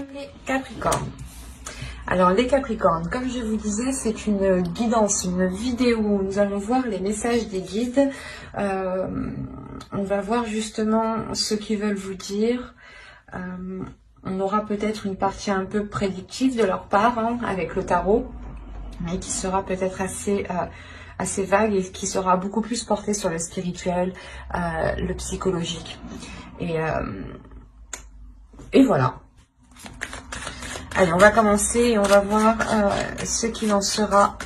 Les Capricornes. Alors les Capricornes, comme je vous disais, c'est une guidance, une vidéo où nous allons voir les messages des guides. On va voir justement ce qu'ils veulent vous dire. On aura peut-être une partie un peu prédictive de leur part, hein, avec le tarot, mais qui sera peut-être assez vague et qui sera beaucoup plus portée sur le spirituel, le psychologique. Et voilà. Allez, on va commencer et on va voir ce qu'il en sera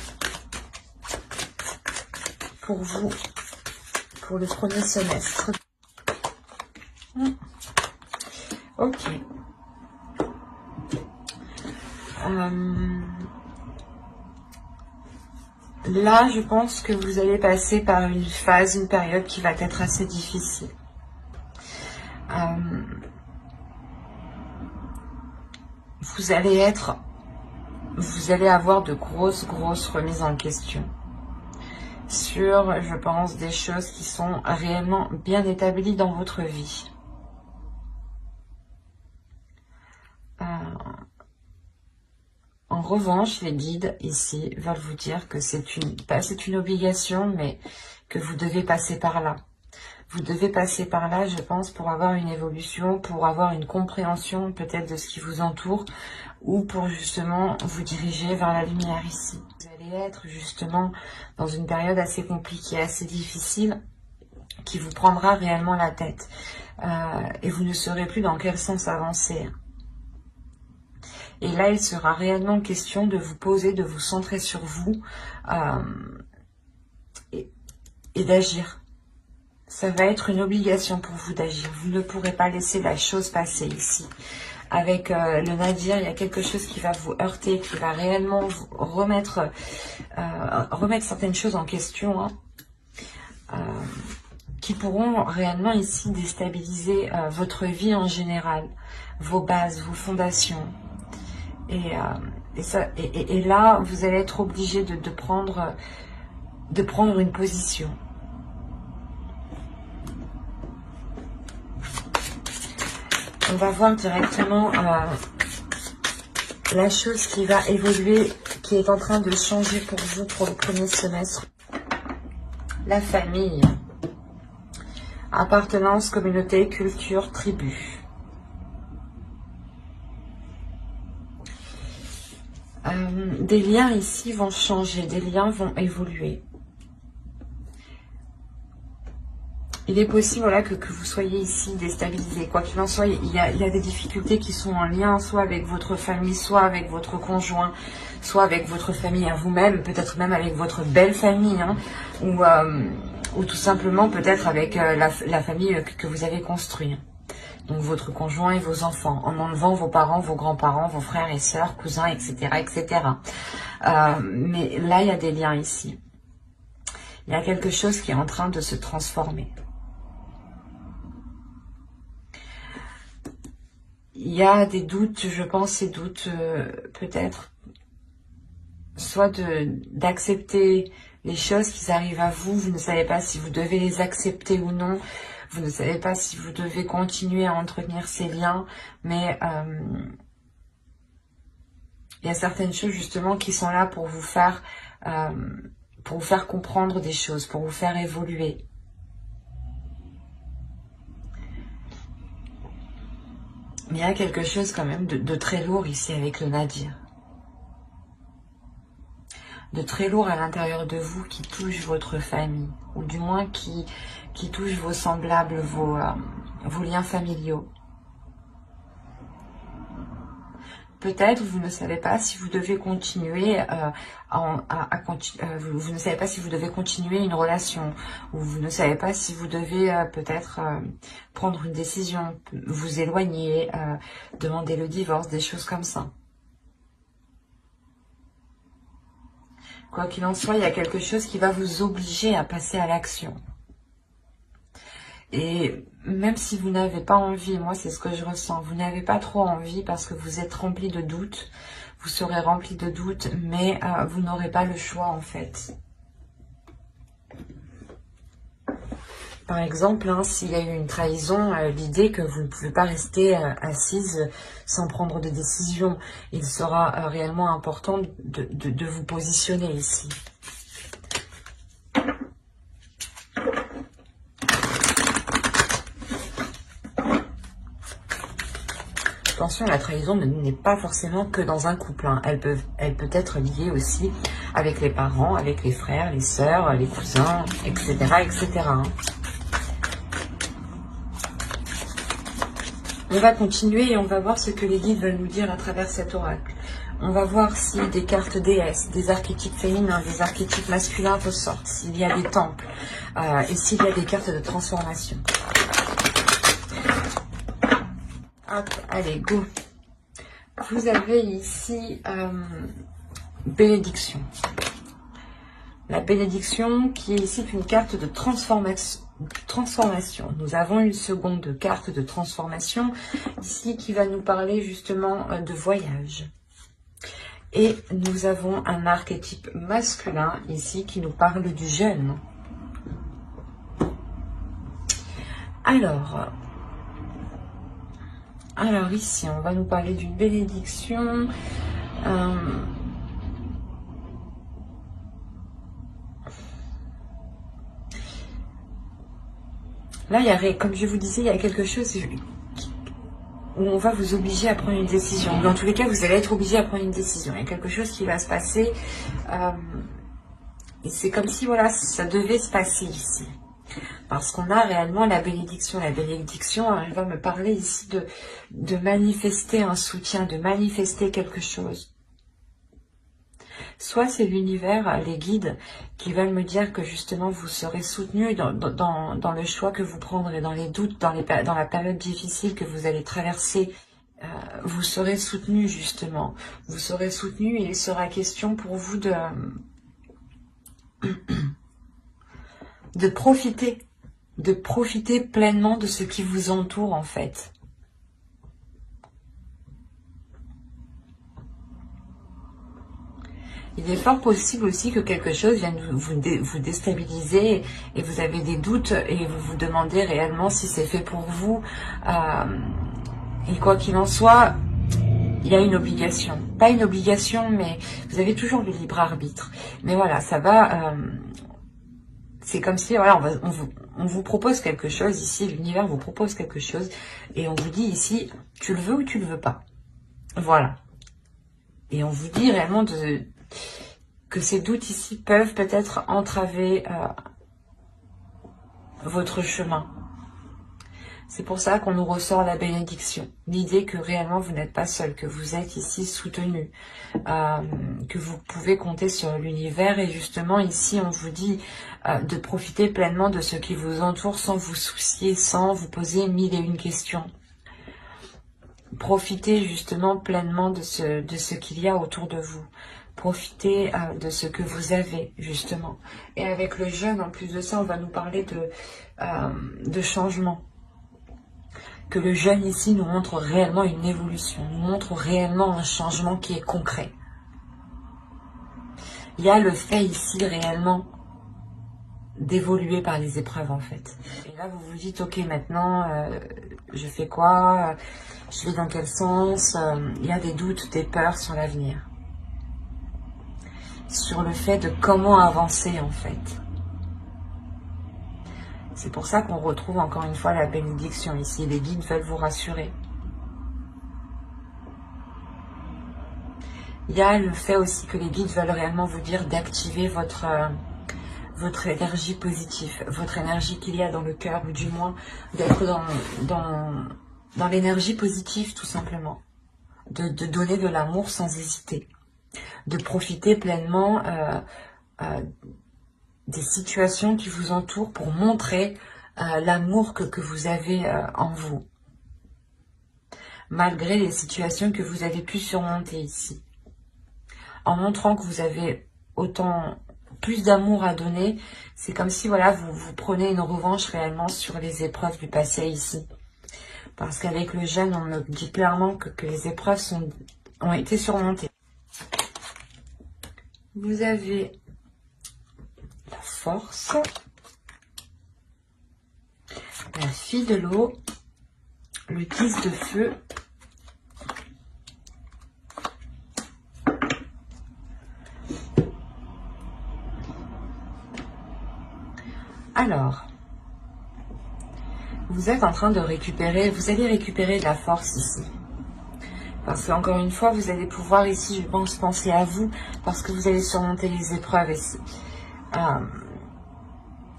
pour vous pour le premier semestre. Ok. Là, je pense que vous allez passer par une phase, une période qui va être assez difficile. Vous allez avoir de grosses remises en question sur, je pense, des choses qui sont réellement bien établies dans votre vie. En revanche, les guides ici veulent vous dire que c'est une obligation, mais que vous devez passer par là. Vous devez passer par là, je pense, pour avoir une évolution, pour avoir une compréhension peut-être de ce qui vous entoure, ou pour justement vous diriger vers la lumière ici. Vous allez être justement dans une période assez compliquée, assez difficile, qui vous prendra réellement la tête. Et vous ne saurez plus dans quel sens avancer. Et là, il sera réellement question de vous poser, de vous centrer sur vous et d'agir. Ça va être une obligation pour vous d'agir. Vous ne pourrez pas laisser la chose passer ici. Avec le Nadir, il y a quelque chose qui va vous heurter, qui va réellement vous remettre certaines choses en question, qui pourront réellement ici déstabiliser votre vie en général, vos bases, vos fondations. Et là, vous allez être obligé de prendre une position. On va voir directement la chose qui va évoluer, qui est en train de changer pour vous pour le premier semestre. La famille. Appartenance, communauté, culture, tribu. Des liens ici vont changer, des liens vont évoluer. Il est possible, voilà, que vous soyez ici déstabilisé. Quoi qu'il en soit, il y a des difficultés qui sont en lien, soit avec votre famille, soit avec votre conjoint, soit avec votre famille à vous-même, peut-être même avec votre belle famille, hein, ou tout simplement peut-être avec la famille que vous avez construite. Donc votre conjoint et vos enfants, en enlevant vos parents, vos grands-parents, vos frères et sœurs, cousins, etc. etc. Mais là, il y a des liens ici. Il y a quelque chose qui est en train de se transformer. Il y a des doutes, je pense, ces doutes peut-être, soit d'accepter les choses qui arrivent à vous, vous ne savez pas si vous devez les accepter ou non, vous ne savez pas si vous devez continuer à entretenir ces liens, mais il y a certaines choses justement qui sont là pour vous faire comprendre des choses, pour vous faire évoluer. Mais il y a quelque chose quand même de très lourd ici avec le Nadir. De très lourd à l'intérieur de vous qui touche votre famille. Ou du moins qui touche vos semblables, vos liens familiaux. Peut-être vous ne savez pas si vous devez continuer vous ne savez pas si vous devez continuer une relation, ou vous ne savez pas si vous devez peut-être prendre une décision, vous éloigner, demander le divorce, des choses comme ça. Quoi qu'il en soit, il y a quelque chose qui va vous obliger à passer à l'action. Et même si vous n'avez pas envie, moi c'est ce que je ressens, vous n'avez pas trop envie parce que vous êtes rempli de doutes, vous serez rempli de doutes, mais vous n'aurez pas le choix en fait. Par exemple, hein, s'il y a eu une trahison, l'idée que vous ne pouvez pas rester assise sans prendre de décision. Il sera réellement important de vous positionner ici. Attention, la trahison n'est pas forcément que dans un couple. Hein. Elle peut être liée aussi avec les parents, avec les frères, les sœurs, les cousins, etc. etc. hein. On va continuer et on va voir ce que les guides veulent nous dire à travers cet oracle. On va voir si des cartes déesses, des archétypes féminins, des archétypes masculins ressortent, s'il y a des temples et s'il y a des cartes de transformation. Hop, allez, go. Vous avez ici bénédiction. La bénédiction qui est ici une carte de transformation. Nous avons une seconde carte de transformation ici qui va nous parler justement de voyage. Et nous avons un archétype masculin ici qui nous parle du jeûne. Alors ici, on va nous parler d'une bénédiction. Là, comme je vous disais, il y a quelque chose où on va vous obliger à prendre une décision. Dans tous les cas, vous allez être obligé à prendre une décision. Il y a quelque chose qui va se passer. Et c'est comme si, voilà, ça devait se passer ici. Parce qu'on a réellement la bénédiction. La bénédiction, elle va me parler ici de manifester un soutien, de manifester quelque chose. Soit c'est l'univers, les guides, qui veulent me dire que justement vous serez soutenu dans le choix que vous prendrez, dans les doutes, dans la période difficile que vous allez traverser. Vous serez soutenu justement. Vous serez soutenu et il sera question pour vous de profiter pleinement de ce qui vous entoure en fait. Il est fort possible aussi que quelque chose vienne vous déstabiliser et vous avez des doutes et vous vous demandez réellement si c'est fait pour vous. Et quoi qu'il en soit, il y a une obligation. Pas une obligation, mais vous avez toujours le libre arbitre. Mais voilà, ça va... c'est comme si, voilà, on vous propose quelque chose ici, l'univers vous propose quelque chose et on vous dit ici, tu le veux ou tu le veux pas. Voilà. Et on vous dit réellement que ces doutes ici peuvent peut-être entraver votre chemin. C'est pour ça qu'on nous ressort la bénédiction. L'idée que réellement vous n'êtes pas seul, que vous êtes ici soutenu, que vous pouvez compter sur l'univers. Et justement ici on vous dit de profiter pleinement de ce qui vous entoure sans vous soucier, sans vous poser mille et une questions. Profitez justement pleinement de ce qu'il y a autour de vous. Profitez de ce que vous avez, justement. Et avec le jeûne, en plus de ça, on va nous parler de changement. Que le jeûne ici nous montre réellement une évolution, nous montre réellement un changement qui est concret. Il y a le fait ici réellement d'évoluer par les épreuves en fait. Et là vous vous dites, ok, maintenant je fais quoi? Je vais dans quel sens? Il y a des doutes, des peurs sur l'avenir. Sur le fait de comment avancer en fait. C'est pour ça qu'on retrouve encore une fois la bénédiction ici. Les guides veulent vous rassurer. Il y a le fait aussi que les guides veulent réellement vous dire d'activer votre énergie positive, votre énergie qu'il y a dans le cœur, ou du moins d'être dans l'énergie positive tout simplement. De donner de l'amour sans hésiter. De profiter pleinement des situations qui vous entourent pour montrer l'amour que vous avez en vous. Malgré les situations que vous avez pu surmonter ici. En montrant que vous avez plus d'amour à donner, c'est comme si voilà, vous prenez une revanche réellement sur les épreuves du passé ici. Parce qu'avec le jeûne, on me dit clairement que les épreuves ont été surmontées. Vous avez la force. la fille de l'eau, le 10 de feu, alors, vous êtes en train de récupérer, vous allez récupérer de la force ici. Parce qu'encore une fois, vous allez pouvoir ici, je pense, penser à vous, parce que vous allez surmonter les épreuves ici.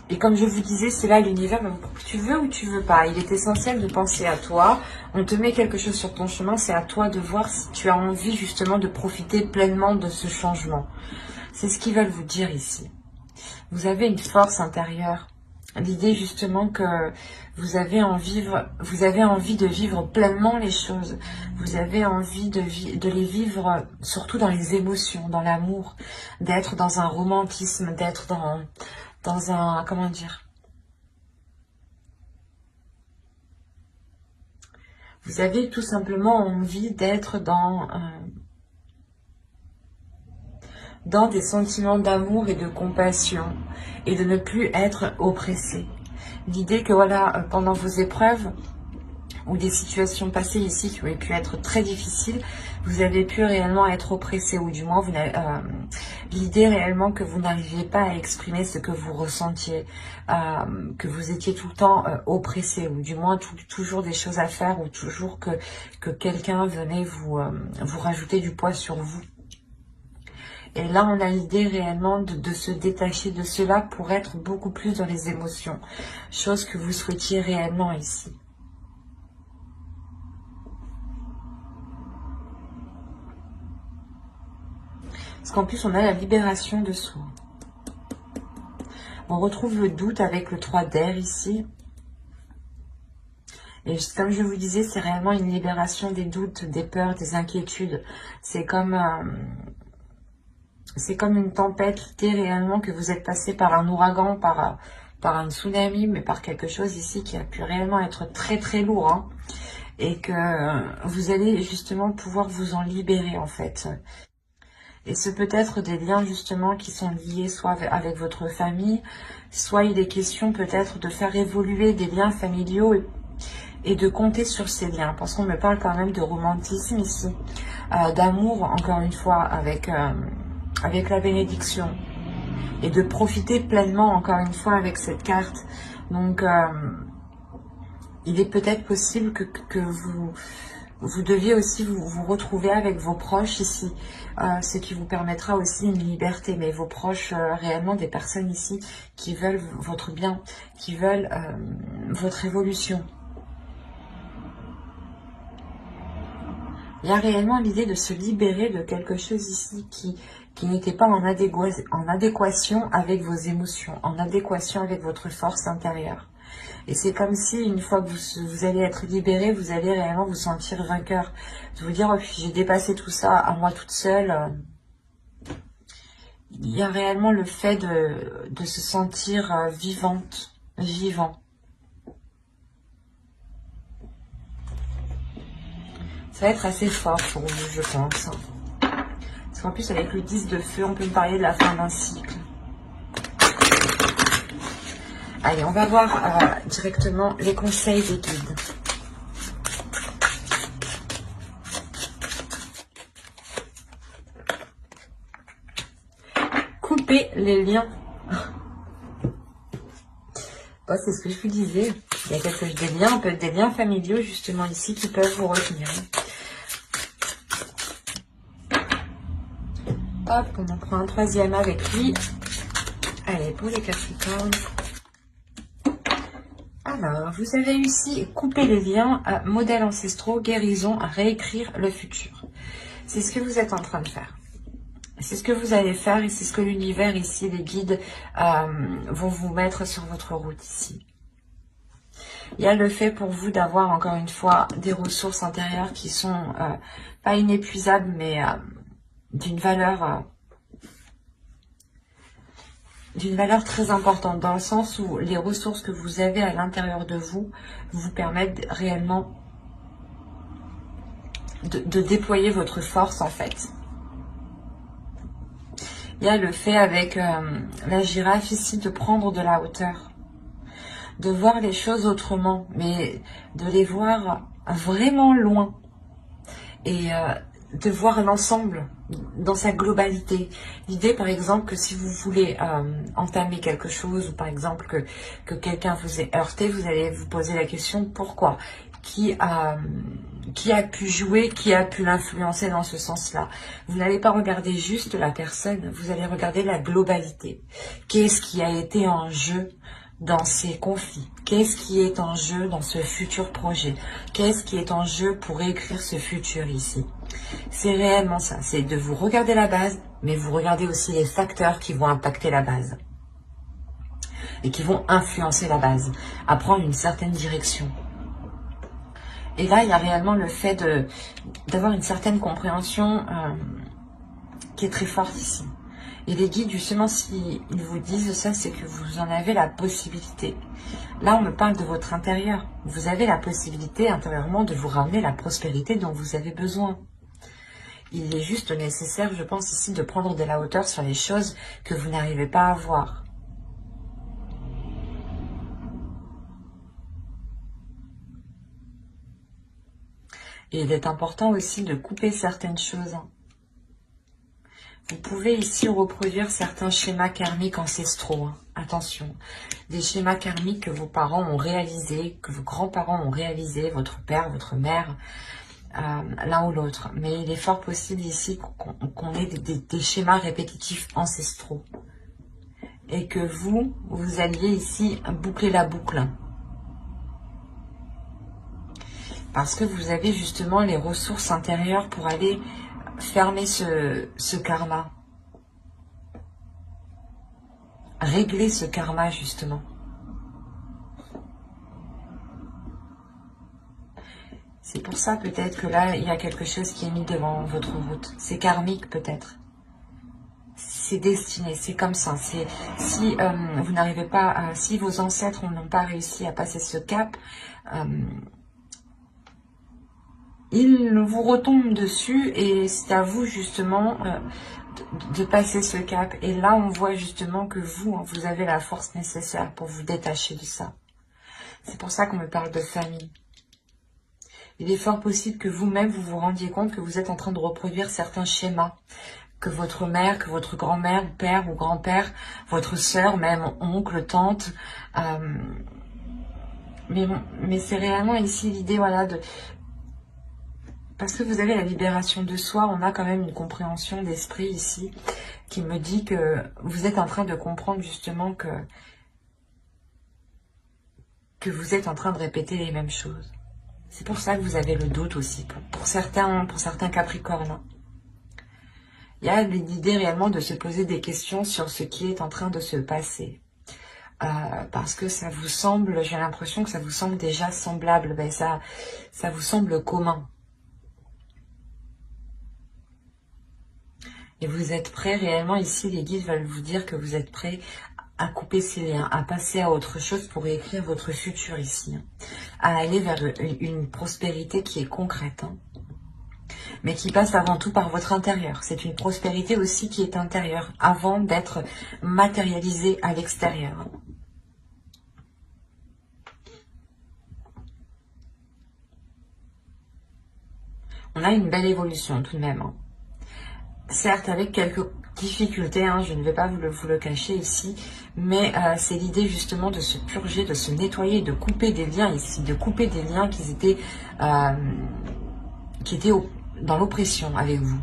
Et comme je vous disais, c'est là l'univers, tu veux ou tu veux pas. Il est essentiel de penser à toi. On te met quelque chose sur ton chemin, c'est à toi de voir si tu as envie justement de profiter pleinement de ce changement. C'est ce qu'ils veulent vous dire ici. Vous avez une force intérieure. L'idée justement que vous avez envie de vivre pleinement les choses. Vous avez envie de les vivre surtout dans les émotions, dans l'amour, d'être dans un romantisme, d'être dans un, comment dire, vous avez tout simplement envie d'être dans des sentiments d'amour et de compassion et de ne plus être oppressé. L'idée que voilà, pendant vos épreuves ou des situations passées ici qui auraient pu être très difficiles, vous avez pu réellement être oppressé, ou du moins l'idée réellement que vous n'arriviez pas à exprimer ce que vous ressentiez, que vous étiez tout le temps oppressé, ou du moins toujours des choses à faire, ou toujours que quelqu'un venait vous rajouter du poids sur vous. Et là, on a l'idée réellement de se détacher de cela pour être beaucoup plus dans les émotions. Chose que vous souhaitiez réellement ici. Parce qu'en plus, on a la libération de soi. On retrouve le doute avec le 3 d'air ici. Et comme je vous disais, c'est réellement une libération des doutes, des peurs, des inquiétudes. C'est comme une tempête, l'idée réellement que vous êtes passé par un ouragan, par un tsunami, mais par quelque chose ici qui a pu réellement être très très lourd. Hein, et que vous allez justement pouvoir vous en libérer en fait. Et ce peut être des liens justement qui sont liés soit avec votre famille, soit il est question peut-être de faire évoluer des liens familiaux et de compter sur ces liens. Parce qu'on me parle quand même de romantisme ici, d'amour encore une fois avec la bénédiction. Et de profiter pleinement encore une fois avec cette carte. Donc il est peut-être possible que vous deviez aussi vous retrouver avec vos proches ici, ce qui vous permettra aussi une liberté, mais vos proches, réellement des personnes ici qui veulent votre bien, qui veulent votre évolution. Il y a réellement l'idée de se libérer de quelque chose ici qui n'était pas en adéquation avec vos émotions, en adéquation avec votre force intérieure. Et c'est comme si, une fois que vous allez être libéré, vous allez réellement vous sentir vainqueur. De vous dire, oh, j'ai dépassé tout ça à moi toute seule. Il y a réellement le fait de se sentir vivant. Ça va être assez fort pour vous, je pense. Parce qu'en plus, avec le 10 de feu, on peut me parler de la fin d'un cycle. Allez, on va voir directement les conseils des guides. Couper les liens. Oh, c'est ce que je vous disais. Il y a des liens, peut-être des liens familiaux justement ici qui peuvent vous retenir. Hop, on en prend un troisième avec lui. Allez, pour les Capricornes. Alors, vous avez réussi à couper les liens, à modèles ancestraux, guérison, à réécrire le futur. C'est ce que vous êtes en train de faire. C'est ce que vous allez faire et c'est ce que l'univers ici, les guides, vont vous mettre sur votre route ici. Il y a le fait pour vous d'avoir encore une fois des ressources intérieures qui sont pas inépuisables mais d'une valeur très importante, dans le sens où les ressources que vous avez à l'intérieur de vous vous permettent réellement de déployer votre force en fait. Il y a le fait avec la girafe ici de prendre de la hauteur. de voir les choses autrement, mais de les voir vraiment loin. Et de voir l'ensemble dans sa globalité. L'idée, par exemple, que si vous voulez entamer quelque chose, ou par exemple que quelqu'un vous ait heurté, vous allez vous poser la question pourquoi, qui a pu jouer, qui a pu l'influencer dans ce sens-là. Vous n'allez pas regarder juste la personne, vous allez regarder la globalité. Qu'est-ce qui a été en jeu dans ces conflits? Qu'est-ce qui est en jeu dans ce futur projet? Qu'est-ce qui est en jeu pour écrire ce futur ici? C'est réellement ça, c'est de vous regarder la base, mais vous regardez aussi les facteurs qui vont impacter la base et qui vont influencer la base à prendre une certaine direction. Et là, il y a réellement le fait d'avoir une certaine compréhension qui est très forte ici. Et les guides, justement, s'ils vous disent ça, c'est que vous en avez la possibilité. Là, on me parle de votre intérieur. Vous avez la possibilité intérieurement de vous ramener la prospérité dont vous avez besoin. Il est juste nécessaire, je pense ici, de prendre de la hauteur sur les choses que vous n'arrivez pas à voir. Et il est important aussi de couper certaines choses. Vous pouvez ici reproduire certains schémas karmiques ancestraux. Attention, des schémas karmiques que vos parents ont réalisés, que vos grands-parents ont réalisés, votre père, votre mère, l'un ou l'autre. Mais il est fort possible ici qu'on ait des schémas répétitifs ancestraux. Et que vous alliez ici boucler la boucle. Parce que vous avez justement les ressources intérieures pour aller fermer ce karma. Régler ce karma, justement. C'est pour ça peut-être que là, il y a quelque chose qui est mis devant votre route. C'est karmique peut-être. C'est destiné, c'est comme ça. Si vous n'arrivez pas, si vos ancêtres n'ont pas réussi à passer ce cap, il vous retombe dessus et c'est à vous justement de passer ce cap. Et là, on voit justement que vous, vous avez la force nécessaire pour vous détacher de ça. C'est pour ça qu'on me parle de famille. Il est fort possible que vous-même, vous vous rendiez compte que vous êtes en train de reproduire certains schémas. Que votre mère, que votre grand-mère, père ou grand-père, votre sœur, même oncle, tante. Mais c'est réellement ici l'idée, voilà, parce que vous avez la libération de soi, on a quand même une compréhension d'esprit ici qui me dit que vous êtes en train de comprendre justement que vous êtes en train de répéter les mêmes choses. C'est pour ça que vous avez le doute aussi, pour certains Capricornes. Il y a l'idée réellement de se poser des questions sur ce qui est en train de se passer. Parce que ça vous semble, j'ai l'impression que ça vous semble déjà semblable, ben ça vous semble commun. Et vous êtes prêts réellement, ici les guides veulent vous dire que vous êtes prêts à couper ces liens, à passer à autre chose pour écrire votre futur ici. À aller vers une prospérité qui est concrète. Mais qui passe avant tout par votre intérieur. C'est une prospérité aussi qui est intérieure, avant d'être matérialisée à l'extérieur. On a une belle évolution tout de même. Certes, avec quelques difficultés, je ne vais pas vous le cacher ici, mais c'est l'idée justement de se purger, de se nettoyer, de couper des liens ici, de couper des liens qui étaient dans l'oppression avec vous.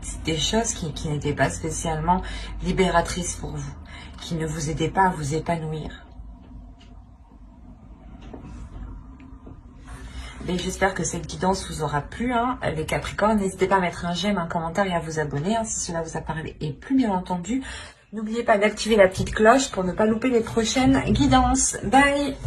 C'est des choses qui n'étaient pas spécialement libératrices pour vous, qui ne vous aidaient pas à vous épanouir. Mais j'espère que cette guidance vous aura plu, les Capricornes. N'hésitez pas à mettre un j'aime, un commentaire et à vous abonner si cela vous a parlé. Et plus bien entendu, n'oubliez pas d'activer la petite cloche pour ne pas louper les prochaines guidances. Bye!